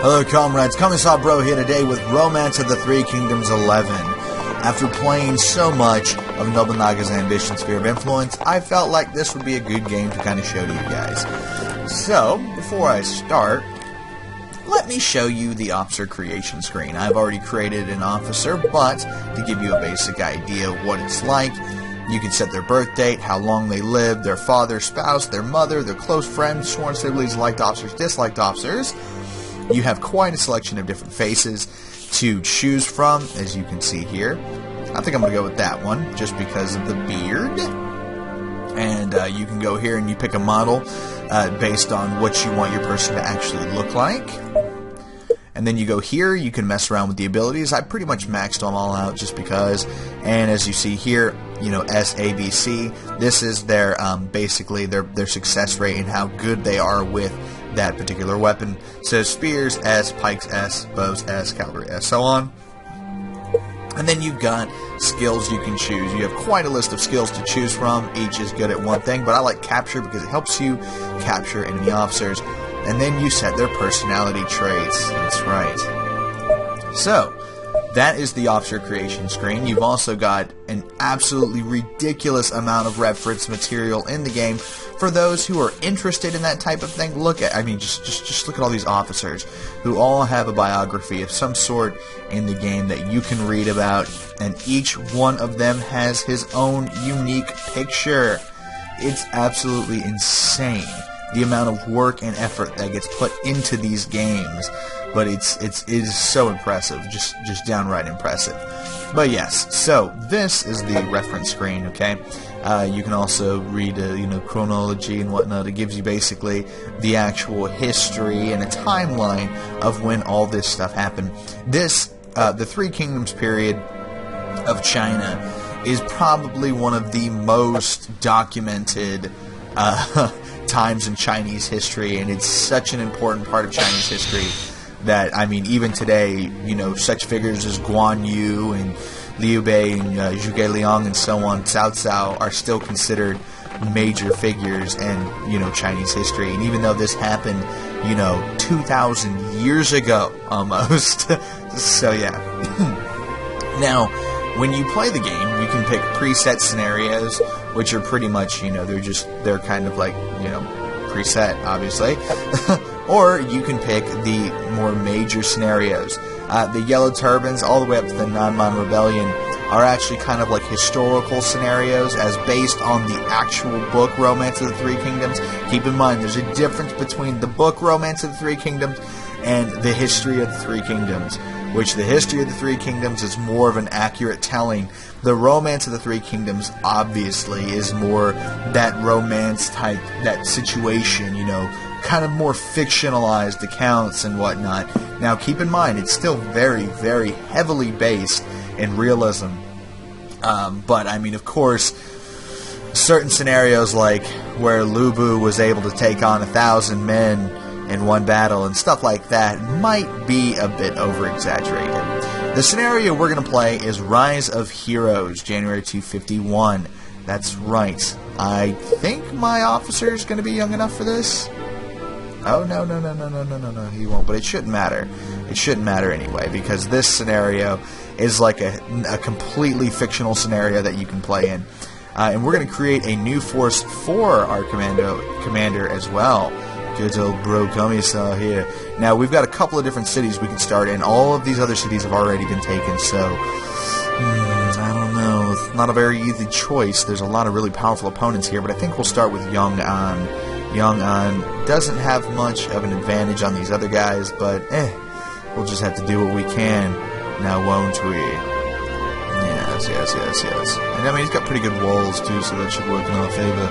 Hello comrades, Commissar Bro here today with Romance of the Three Kingdoms 11. After playing so much of Nobunaga's Ambition Sphere of Influence, I felt like this would be a good game to kind of show to you guys. So, before I start, let me show you the officer creation screen. I've already created an officer, but to give you a basic idea of what it's like, you can set their birth date, how long they lived, their father, spouse, their mother, their close friends, sworn siblings, liked officers, disliked officers. You have quite a selection of different faces to choose from, as you can see here. I think I'm going to go with that one, just because of the beard. And you can go here and you pick a model based on what you want your person to actually look like. And then you go here, you can mess around with the abilities. I pretty much maxed them all out just because. And as you see here, you know, S, A, B, C. This is their basically their success rate and how good they are with that particular weapon. So spears S, pikes S, bows S, cavalry S, so on. And then you've got skills you can choose. You have quite a list of skills to choose from. Each is good at one thing, but I like capture because it helps you capture enemy officers. And then you set their personality traits. That's right. So, that is the officer creation screen. You've also got an absolutely ridiculous amount of reference material in the game. For those who are interested in that type of thing, look at, just look at all these officers who all have a biography of some sort in the game that you can read about, and each one of them has his own unique picture. It's absolutely insane, the amount of work and effort that gets put into these games, but it is so impressive, just downright impressive. But yes, so this is the reference screen. Okay, you can also read chronology and whatnot. It gives you basically the actual history and a timeline of when all this stuff happened. This the Three Kingdoms period of China is probably one of the most documented times in Chinese history, and it's such an important part of Chinese history that, I mean, even today, you know, such figures as Guan Yu and Liu Bei and Zhuge Liang and so on, Cao Cao, are still considered major figures in, you know, Chinese history. And even though this happened, you know, 2,000 years ago, almost. So, yeah. Now, when you play the game, you can pick preset scenarios, which are pretty much, you know, they're kind of like, you know, preset, obviously. Or you can pick the more major scenarios. The Yellow Turbans, all the way up to the Nanman Rebellion, are actually kind of like historical scenarios as based on the actual book Romance of the Three Kingdoms. Keep in mind, there's a difference between the book Romance of the Three Kingdoms and the history of the Three Kingdoms, which the history of the Three Kingdoms is more of an accurate telling. The Romance of the Three Kingdoms, obviously, is more that romance type, that situation, you know, kind of more fictionalized accounts and whatnot. Now, keep in mind, it's still very, very heavily based in realism. But, I mean, of course, certain scenarios like where Lu Bu was able to take on 1,000 men in one battle and stuff like that might be a bit over-exaggerated. The scenario we're going to play is Rise of Heroes, January 251. That's right. I think my officer is going to be young enough for this. Oh, no, he won't. But it shouldn't matter. It shouldn't matter anyway, because this scenario is like a completely fictional scenario that you can play in. And we're going to create a new force for our commander as well. Good old Bro Commissar here. Now, we've got a couple of different cities we can start in. All of these other cities have already been taken, so I don't know. It's not a very easy choice. There's a lot of really powerful opponents here, but I think we'll start with Yong'an. Yong'an doesn't have much of an advantage on these other guys, but we'll just have to do what we can. Now, won't we? Yes. And I mean, he's got pretty good walls too, so that should work in our favor.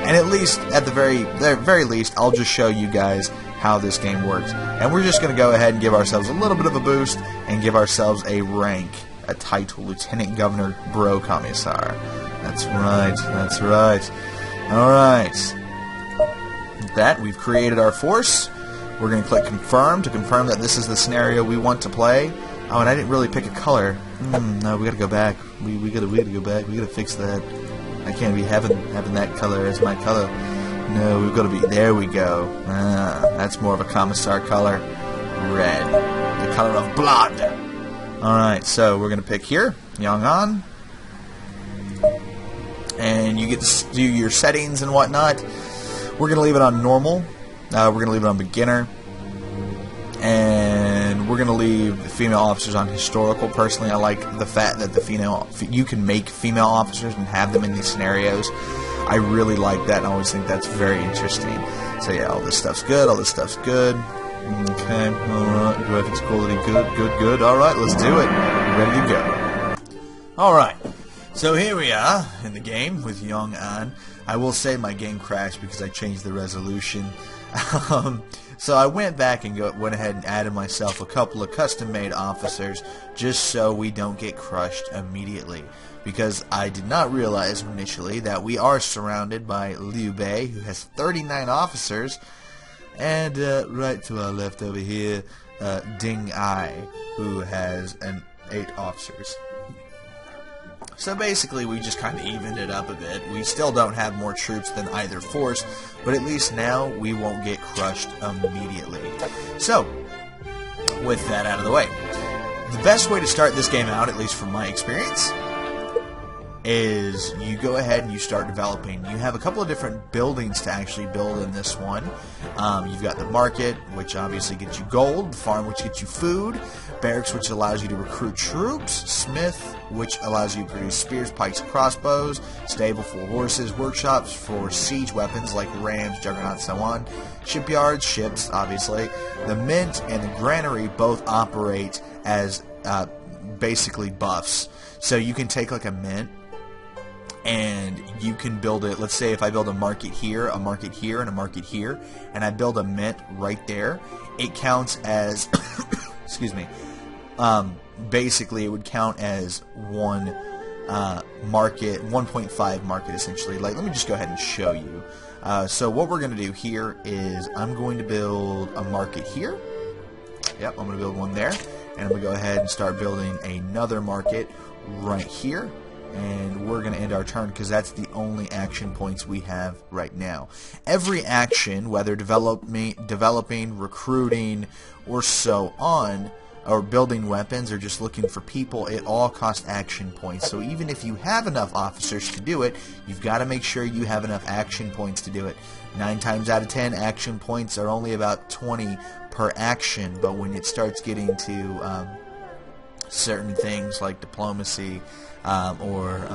And at least, at the very least, I'll just show you guys how this game works. And we're just going to go ahead and give ourselves a little bit of a boost and give ourselves a rank, a title, Lieutenant Governor Bro Commissar. That's right. All right. With that, we've created our force. We're going to click confirm to confirm that this is the scenario we want to play. Oh, and I didn't really pick a color. No, we gotta go back. We gotta go back. We gotta fix that. I can't be having that color as my color. No, we've got to be. There we go. That's more of a commissar color. red, the color of blood. Alright, so we're going to pick here, Yong'an. And you get to do your settings and whatnot. We're going to leave it on normal. We're going to leave it on beginner. And we're going to leave the female officers on historical. Personally, I like the fact that you can make female officers and have them in these scenarios. I really like that, and I always think that's very interesting. So yeah, all this stuff's good. All this stuff's good. Okay, alright. Graphics quality good. Alright, let's do it. Ready to go. Alright. So here we are in the game with Yong'an. I will say my game crashed because I changed the resolution. So I went back and went ahead and added myself a couple of custom-made officers just so we don't get crushed immediately. Because I did not realize initially that we are surrounded by Liu Bei, who has 39 officers, and right to our left over here, Ding Ai, who has 8 officers. So basically we just kind of evened it up a bit. We still don't have more troops than either force, but at least now we won't get crushed immediately. So, with that out of the way, the best way to start this game out, at least from my experience, is you go ahead and you start developing. You have a couple of different buildings to actually build in this one. You've got the market, which obviously gets you gold, the farm, which gets you food, barracks, which allows you to recruit troops, smith, which allows you to produce spears, pikes, crossbows, stable for horses, workshops for siege weapons like rams, juggernauts, so on, shipyards, ships, obviously. The mint and the granary both operate as basically buffs. So you can take like a mint, and you can build it. Let's say if I build a market here, and a market here, and I build a mint right there, it counts as excuse me, basically it would count as one market, 1.5 market essentially. Like, let me just go ahead and show you. So what we're going to do here is I'm going to build a market here. Yep, I'm going to build one there, and I'm going to go ahead and start building another market right here. And we're going to end our turn because that's the only action points we have right now. Every action, whether developing, recruiting, or so on, or building weapons, or just looking for people, it all costs action points. So even if you have enough officers to do it, you've got to make sure you have enough action points to do it. 9 times out of 10, action points are only about 20 per action, but when it starts getting to certain things like diplomacy or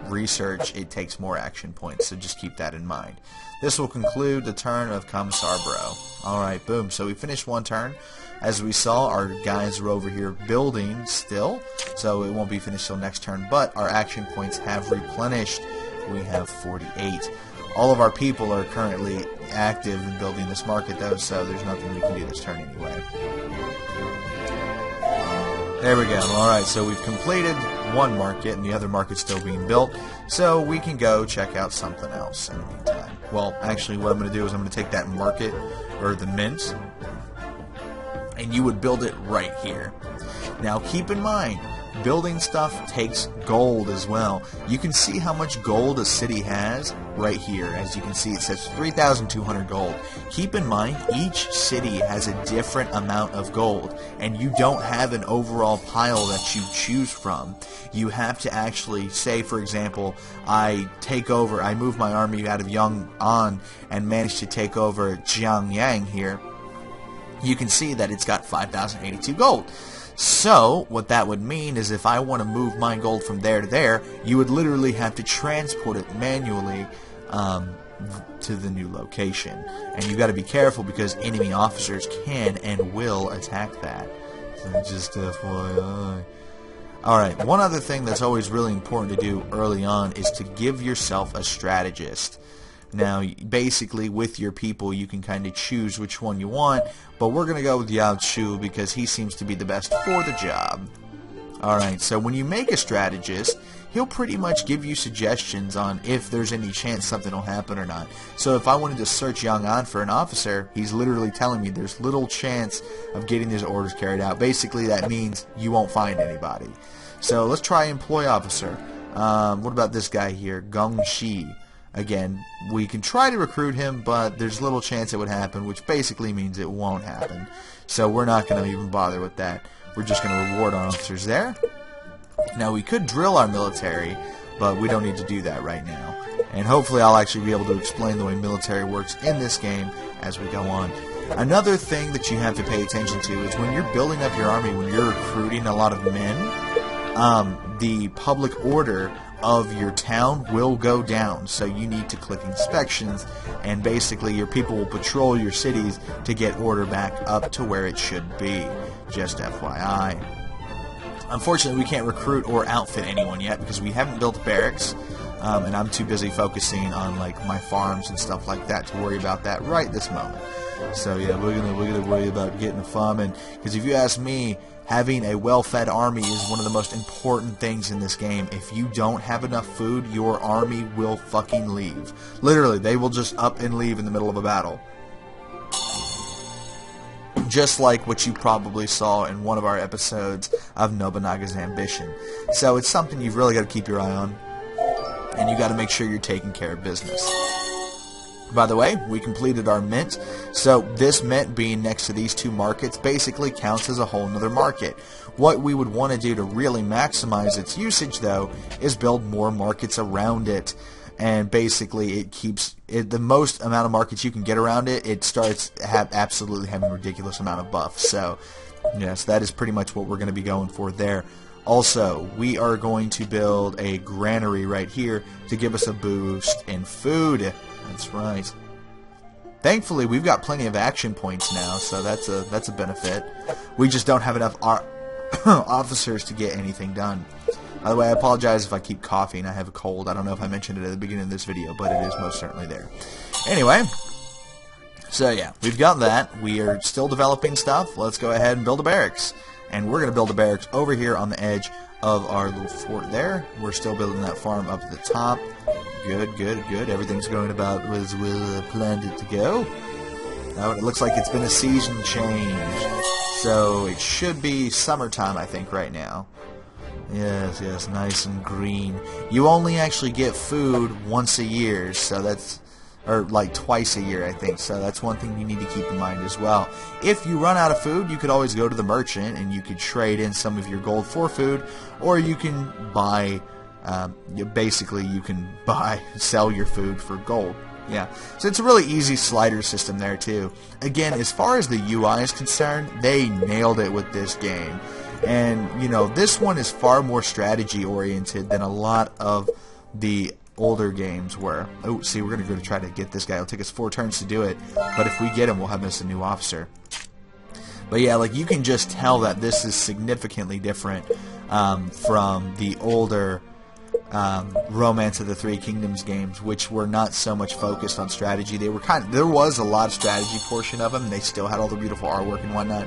research, it takes more action points, so just keep that in mind. This will conclude the turn of Commissar Bro. Alright, boom. So we finished one turn. As we saw, our guys are over here building still, so it won't be finished till next turn, but our action points have replenished. We have 48. All of our people are currently active in building this market, though, so there's nothing we can do this turn anyway. There we go. Alright, so we've completed one market, and the other market's still being built, so we can go check out something else in the meantime. Well, actually, what I'm going to do is I'm going to take that market, or the mint, and you would build it right here. Now, keep in mind, building stuff takes gold as well. You can see how much gold a city has right here. As you can see, it says 3,200 gold. Keep in mind, each city has a different amount of gold, and you don't have an overall pile that you choose from. You have to actually say, for example, I move my army out of Yong'an and manage to take over Jiangyang here. You can see that it's got 5,082 gold. So, what that would mean is if I want to move my gold from there to there, you would literally have to transport it manually to the new location. And you got to be careful because enemy officers can and will attack that. So just FYI. Alright, one other thing that's always really important to do early on is to give yourself a strategist. Now, basically, with your people, you can kind of choose which one you want, but we're going to go with Yao Chu because he seems to be the best for the job. Alright, so when you make a strategist, he'll pretty much give you suggestions on if there's any chance something will happen or not. So if I wanted to search Yong'an for an officer, he's literally telling me there's little chance of getting his orders carried out. Basically, that means you won't find anybody. So let's try employ officer. What about this guy here, Gong Shi? Again, we can try to recruit him, but there's little chance it would happen, which basically means it won't happen. So we're not going to even bother with that. We're just going to reward our officers there. Now, we could drill our military, but we don't need to do that right now. And hopefully I'll actually be able to explain the way military works in this game as we go on. Another thing that you have to pay attention to is when you're building up your army, when you're recruiting a lot of men, the public order of your town will go down. So you need to click inspections, and basically your people will patrol your cities to get order back up to where it should be. Just FYI. Unfortunately, we can't recruit or outfit anyone yet because we haven't built barracks, and I'm too busy focusing on like my farms and stuff like that to worry about that right this moment. So yeah, we're gonna worry about getting a farm, and because if you ask me, having a well-fed army is one of the most important things in this game. If you don't have enough food, your army will fucking leave. Literally, they will just up and leave in the middle of a battle. Just like what you probably saw in one of our episodes of Nobunaga's Ambition. So it's something you've really got to keep your eye on, and you got to make sure you're taking care of business. By the way, we completed our mint, so this mint being next to these two markets basically counts as a whole nother market. What we would want to do to really maximize its usage, though, is build more markets around it. And basically, it keeps the most amount of markets you can get around it. It starts absolutely having a ridiculous amount of buffs. So, yes, that is pretty much what we're going to be going for there. Also, we are going to build a granary right here to give us a boost in food. That's right. Thankfully, we've got plenty of action points now, so that's a benefit. We just don't have enough officers to get anything done. By the way, I apologize if I keep coughing. I have a cold. I don't know if I mentioned it at the beginning of this video, but it is most certainly there. Anyway, so yeah, we've got that. We are still developing stuff. Let's go ahead and build a barracks. And we're going to build a barracks over here on the edge of our little fort there. We're still building that farm up at the top. Good, good, good. Everything's going about as we planned it to go. Now it looks like it's been a season change. So it should be summertime, I think, right now. Yes, yes, nice and green. You only actually get food once a year, so that's, or like twice a year, I think. So that's one thing you need to keep in mind as well. If you run out of food, you could always go to the merchant and you could trade in some of your gold for food, or you can buy, basically you can sell your food for gold. Yeah, so it's a really easy slider system there too. Again, as far as the UI is concerned, they nailed it with this game. And, you know, this one is far more strategy-oriented than a lot of the older games were. Oh, see, we're going to go to try to get this guy. It'll take us 4 turns to do it, but if we get him, we'll have us a new officer. But yeah, like, you can just tell that this is significantly different from the older Romance of the Three Kingdoms games, which were not so much focused on strategy. They were there was a lot of strategy portion of them, and they still had all the beautiful artwork and whatnot.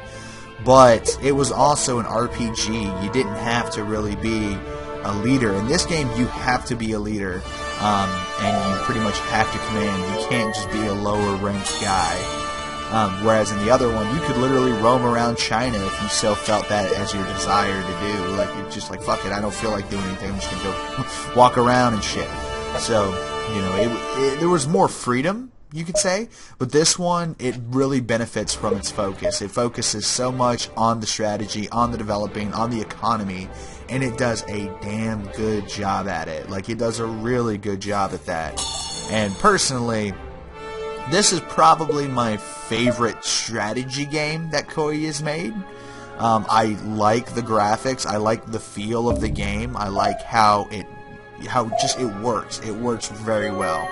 But it was also an RPG. You didn't have to really be a leader. In this game, you have to be a leader, and you pretty much have to command. You can't just be a lower-ranked guy. Whereas in the other one, you could literally roam around China if you so felt that as your desire to do. Like, you're just like, fuck it, I don't feel like doing anything. I'm just going to go walk around and shit. So, you know, there was more freedom, you could say, but this one, it really benefits from its focus. It focuses so much on the strategy, on the developing, on the economy, and it does a damn good job at it. Like, it does a really good job at that. And personally, this is probably my favorite strategy game that Koei has made. I like the graphics, I like the feel of the game, I like how it works. It works very well.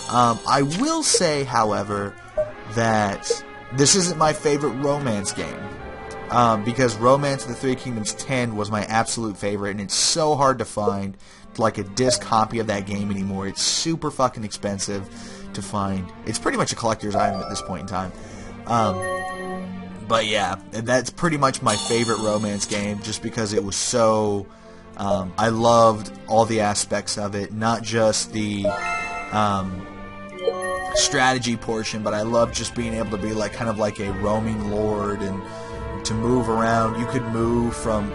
I will say, however, that this isn't my favorite romance game, because Romance of the Three Kingdoms 10 was my absolute favorite, and it's so hard to find like a disc copy of that game anymore. It's super fucking expensive to find. It's pretty much a collector's item at this point in time. But yeah, that's pretty much my favorite romance game, just because it was so... I loved all the aspects of it, not just the strategy portion, but I loved just being able to be like kind of like a roaming lord and to move around. You could move from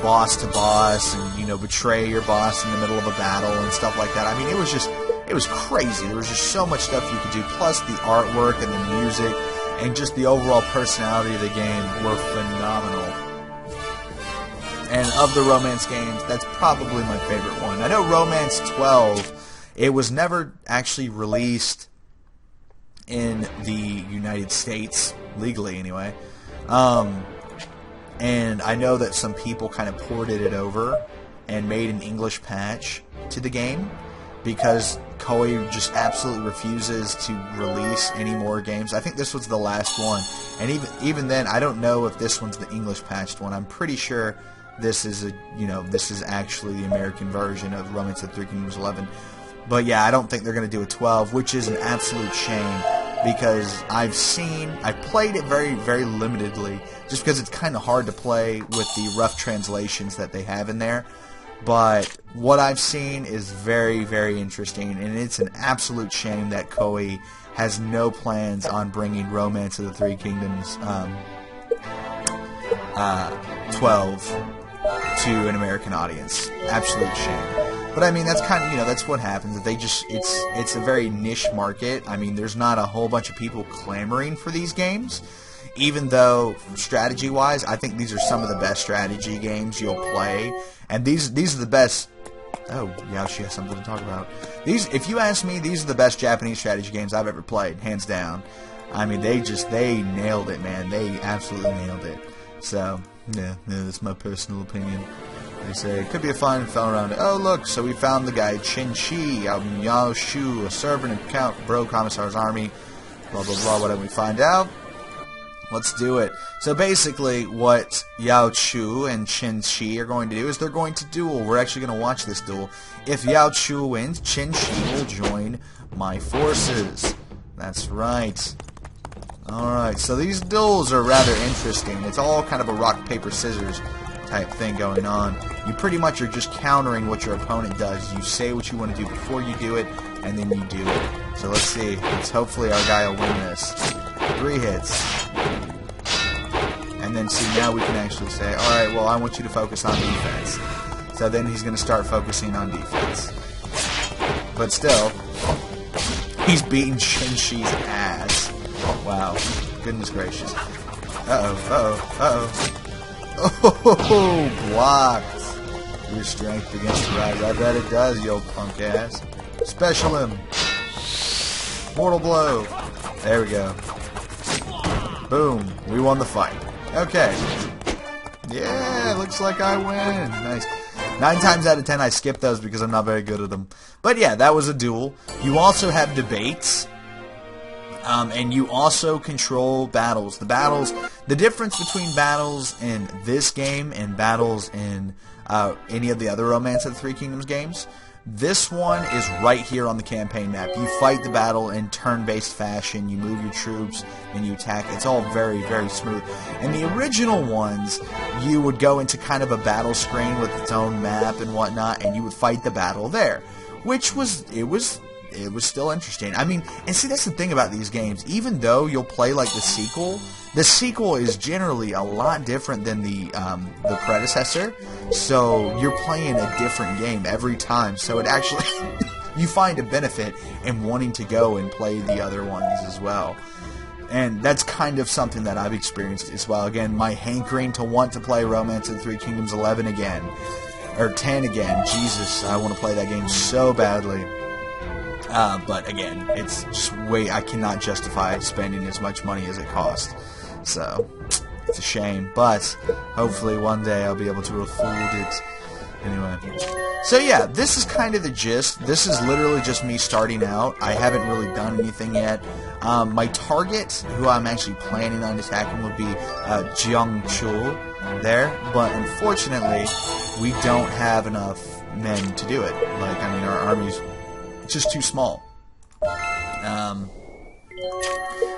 boss to boss and, you know, betray your boss in the middle of a battle and stuff like that. I mean, it it was crazy. There was just so much stuff you could do, plus the artwork and the music and just the overall personality of the game were phenomenal. And of the romance games, that's probably my favorite one. I know Romance 12, it was never actually released in the United States, legally anyway. And I know that some people kind of ported it over and made an English patch to the game because Koei just absolutely refuses to release any more games. I think this was the last one, and even then, I don't know if this one's the English patched one. I'm pretty sure this is this is actually the American version of Romance of the Three Kingdoms 11. But yeah, I don't think they're going to do a 12, which is an absolute shame because I've played it very, very limitedly, just because it's kind of hard to play with the rough translations that they have in there. But what I've seen is very, very interesting, and it's an absolute shame that Koei has no plans on bringing Romance of the Three Kingdoms 12 to an American audience. Absolute shame. But I mean, that's kind of, that's what happens. They just, it's a very niche market. I mean, there's not a whole bunch of people clamoring for these games. Even though, strategy-wise, I think these are some of the best strategy games you'll play. And these are the best... Oh, yeah, she has something to talk about. If you ask me, these are the best Japanese strategy games I've ever played, hands down. I mean, they nailed it, man. They absolutely nailed it. So, yeah, that's my personal opinion. They say, it could be a fun fell around. Oh, look, so we found the guy, Qin Shi, out in Yao Shu, a servant of Count Bro Commissar's army. Blah, blah, blah, whatever we find out. Let's do it. So basically, what Yao Chu and Qin Shi are going to do is they're going to duel. We're actually going to watch this duel. If Yao Chu wins, Qin Shi will join my forces. That's right. Alright, so these duels are rather interesting. It's all kind of a rock, paper, scissors type thing going on. You pretty much are just countering what your opponent does. You say what you want to do before you do it, and then you do it. So let's see. Hopefully our guy will win this. 3 hits. And then see, now we can actually say, alright, well, I want you to focus on defense. So then he's going to start focusing on defense. But still, he's beating Qin Shi's ass. Wow. Goodness gracious. Oh, blocked. Your strength against the rise. I bet it does, you old punk ass. Special him. Mortal blow. There we go. Boom. We won the fight. Okay. Yeah, looks like I win. Nice. 9 times out of 10 I skip those because I'm not very good at them. But yeah, that was a duel. You also have debates. And you also control battles. The difference between battles in this game and battles in any of the other Romance of the Three Kingdoms games, this one is right here on the campaign map. You fight the battle in turn-based fashion, you move your troops, and you attack. It's all very, very smooth. In the original ones, you would go into kind of a battle screen with its own map and whatnot, and you would fight the battle there, which was still interesting. I mean, and see, that's the thing about these games. Even though you'll play like the sequel is generally a lot different than the predecessor. So you're playing a different game every time. So it actually, you find a benefit in wanting to go and play the other ones as well. And that's kind of something that I've experienced as well. Again, my hankering to want to play Romance of the Three Kingdoms 11 again. Or 10 again. Jesus, I want to play that game so badly. But again, it's just I cannot justify spending as much money as it costs. So, it's a shame. But, hopefully one day I'll be able to afford it. Anyway. So yeah, this is kind of the gist. This is literally just me starting out. I haven't really done anything yet. My target, who I'm actually planning on attacking, would be Jiang Chul there. But unfortunately, we don't have enough men to do it. Like, I mean, our army's just too small.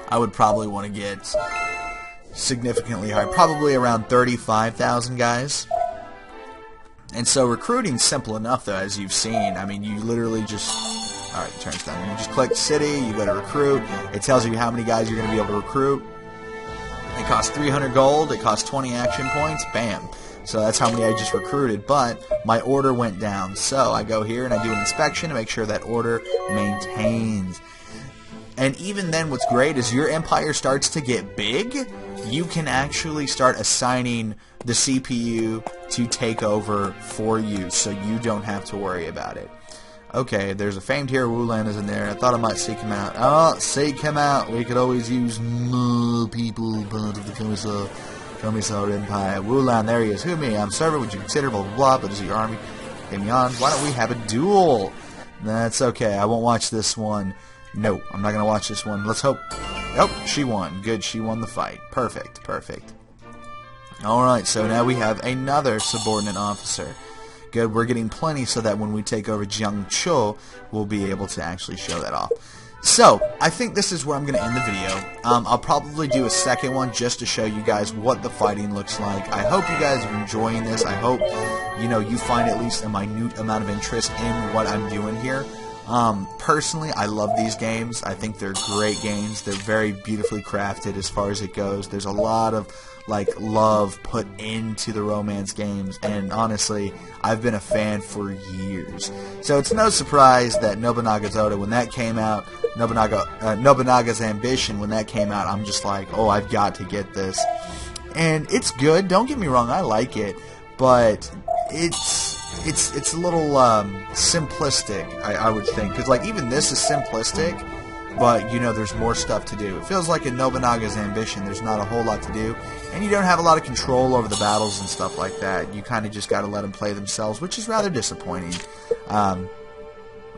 I would probably want to get significantly higher, probably around 35,000 guys. And so recruiting's simple enough, though, as you've seen. I mean, you literally just... Alright, turns down. You just click city, you go to recruit. It tells you how many guys you're going to be able to recruit. It costs 300 gold, it costs 20 action points. Bam. So that's how many I just recruited, but my order went down. So I go here and I do an inspection to make sure that order maintains. And even then, what's great is your empire starts to get big, you can actually start assigning the CPU to take over for you, so you don't have to worry about it. Okay, there's a famed hero, Wulan is in there. I thought I might seek him out. Oh, seek him out. We could always use more people part of the Commissar Empire. Wulan, there he is. Who, me? I'm servant. Would you consider blah blah blah? But is it your army? Get me on. Why don't we have a duel? That's okay. I won't watch this one. No, I'm not gonna watch this one. Let's hope. Oh, she won. Good, she won the fight. Perfect, perfect. Alright, so now we have another subordinate officer. Good, we're getting plenty so that when we take over Jiangzhou, we'll be able to actually show that off. So, I think this is where I'm going to end the video. I'll probably do a second one just to show you guys what the fighting looks like. I hope you guys are enjoying this. I hope, you find at least a minute amount of interest in what I'm doing here. Personally, I love these games. I think they're great games. They're very beautifully crafted as far as it goes. There's a lot of love put into the romance games, and honestly, I've been a fan for years. So it's no surprise that Nobunaga's Oda, when that came out, Nobunaga's Ambition, when that came out, I'm just like, oh, I've got to get this. And it's good. Don't get me wrong, I like it, but it's a little simplistic, I would think, because even this is simplistic, but there's more stuff to do. It feels like in Nobunaga's Ambition there's not a whole lot to do, and you don't have a lot of control over the battles and stuff like that. You kind of just got to let them play themselves, which is rather disappointing.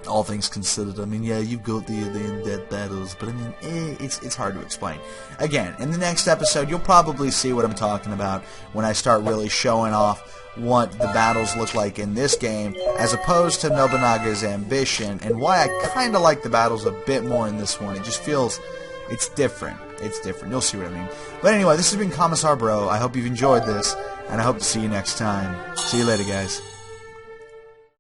All things considered, I mean, yeah, you've got the in-depth battles, but I mean, it's hard to explain. Again, in the next episode, you'll probably see what I'm talking about when I start really showing off what the battles look like in this game, as opposed to Nobunaga's Ambition, and why I kind of like the battles a bit more in this one. It just feels, it's different. It's different. You'll see what I mean. But anyway, this has been Commissar Bro. I hope you've enjoyed this, and I hope to see you next time. See you later, guys.